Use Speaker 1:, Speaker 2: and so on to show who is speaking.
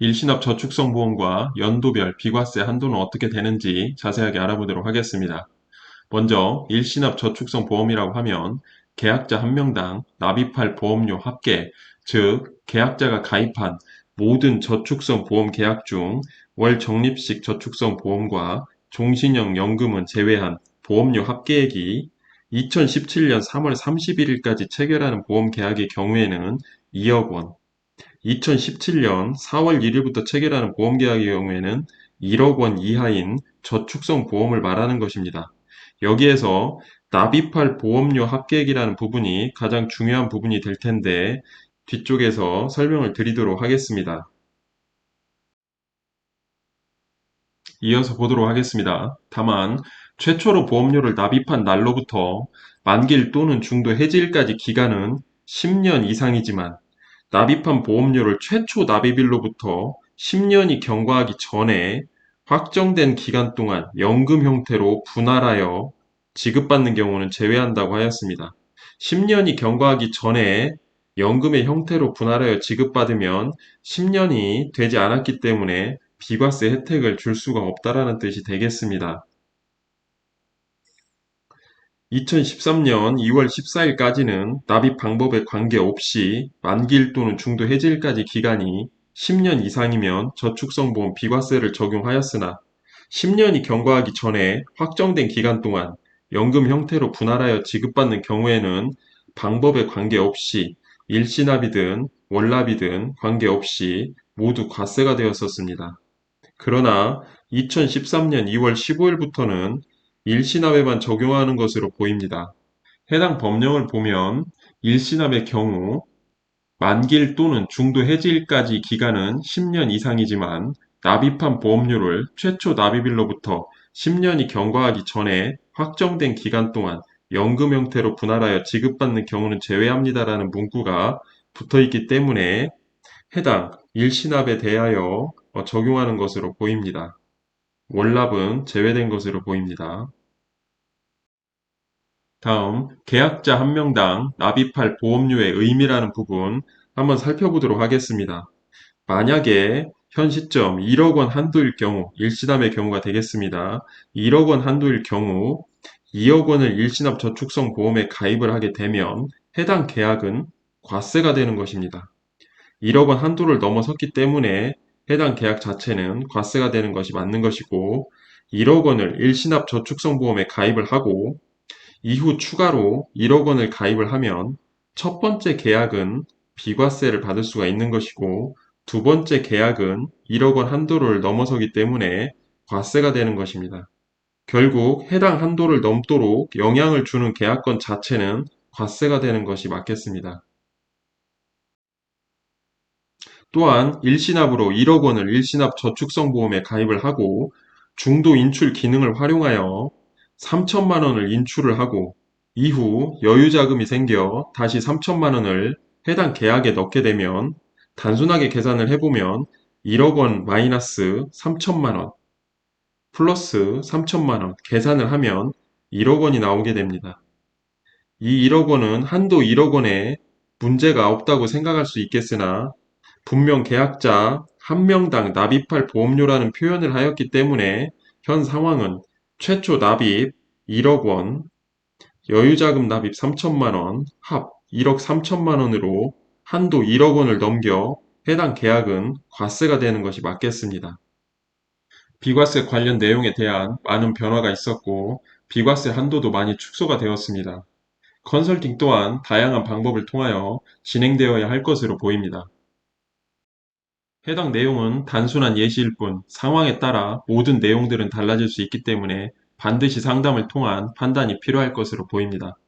Speaker 1: 일시납 저축성보험과 연도별 비과세 한도는 어떻게 되는지 자세하게 알아보도록 하겠습니다. 먼저 일시납 저축성보험이라고 하면 계약자 한 명당 납입할 보험료 합계, 즉 계약자가 가입한 모든 저축성 보험 계약 중 월 적립식 저축성 보험과 종신형 연금은 제외한 보험료 합계액이 2017년 3월 31일까지 체결하는 보험 계약의 경우에는 2억 원, 2017년 4월 1일부터 체결하는 보험계약의 경우에는 1억 원 이하인 저축성 보험을 말하는 것입니다. 여기에서 납입할 보험료 합계액이라는 부분이 가장 중요한 부분이 될 텐데 뒤쪽에서 설명을 드리도록 하겠습니다. 이어서 보도록 하겠습니다. 다만 최초로 보험료를 납입한 날로부터 만기일 또는 중도 해지일까지 기간은 10년 이상이지만 납입한 보험료를 최초 납입일로부터 10년이 경과하기 전에 확정된 기간 동안 연금 형태로 분할하여 지급받는 경우는 제외한다고 하였습니다. 10년이 경과하기 전에 연금의 형태로 분할하여 지급받으면 10년이 되지 않았기 때문에 비과세 혜택을 줄 수가 없다라는 뜻이 되겠습니다. 2013년 2월 14일까지는 납입 방법에 관계없이 만기일 또는 중도 해지일까지 기간이 10년 이상이면 저축성보험 비과세를 적용하였으나 10년이 경과하기 전에 확정된 기간 동안 연금 형태로 분할하여 지급받는 경우에는 방법에 관계없이 일시납이든 월납이든 관계없이 모두 과세가 되었었습니다. 그러나 2013년 2월 15일부터는 일시납에만 적용하는 것으로 보입니다. 해당 법령을 보면 일시납의 경우 만기일 또는 중도 해지일까지 기간은 10년 이상이지만 납입한 보험료를 최초 납입일로부터 10년이 경과하기 전에 확정된 기간 동안 연금 형태로 분할하여 지급받는 경우는 제외합니다라는 문구가 붙어 있기 때문에 해당 일시납에 대하여 적용하는 것으로 보입니다. 월납은 제외된 것으로 보입니다. 다음, 계약자 한 명당 납입할 보험료의 의미라는 부분 한번 살펴보도록 하겠습니다. 만약에 현 시점 1억 원 한도일 경우, 일시납의 경우가 되겠습니다. 1억 원 한도일 경우 2억 원을 일시납 저축성 보험에 가입을 하게 되면 해당 계약은 과세가 되는 것입니다. 1억 원 한도를 넘어섰기 때문에 해당 계약 자체는 과세가 되는 것이 맞는 것이고 1억 원을 일시납 저축성 보험에 가입을 하고 이후 추가로 1억 원을 가입을 하면 첫 번째 계약은 비과세를 받을 수가 있는 것이고 두 번째 계약은 1억 원 한도를 넘어서기 때문에 과세가 되는 것입니다. 결국 해당 한도를 넘도록 영향을 주는 계약권 자체는 과세가 되는 것이 맞겠습니다. 또한 일시납으로 1억 원을 일시납 저축성보험에 가입을 하고 중도 인출 기능을 활용하여 3천만 원을 인출을 하고 이후 여유자금이 생겨 다시 3천만 원을 해당 계약에 넣게 되면 단순하게 계산을 해보면 1억 원 마이너스 3천만 원 플러스 3천만 원 계산을 하면 1억 원이 나오게 됩니다. 이 1억 원은 한도 1억 원에 문제가 없다고 생각할 수 있겠으나 분명 계약자 한 명당 납입할 보험료라는 표현을 하였기 때문에 현 상황은 최초 납입 1억 원, 여유자금 납입 3천만 원, 합 1억 3천만 원으로 한도 1억 원을 넘겨 해당 계약은 과세가 되는 것이 맞겠습니다. 비과세 관련 내용에 대한 많은 변화가 있었고 비과세 한도도 많이 축소가 되었습니다. 컨설팅 또한 다양한 방법을 통하여 진행되어야 할 것으로 보입니다. 해당 내용은 단순한 예시일 뿐 상황에 따라 모든 내용들은 달라질 수 있기 때문에 반드시 상담을 통한 판단이 필요할 것으로 보입니다.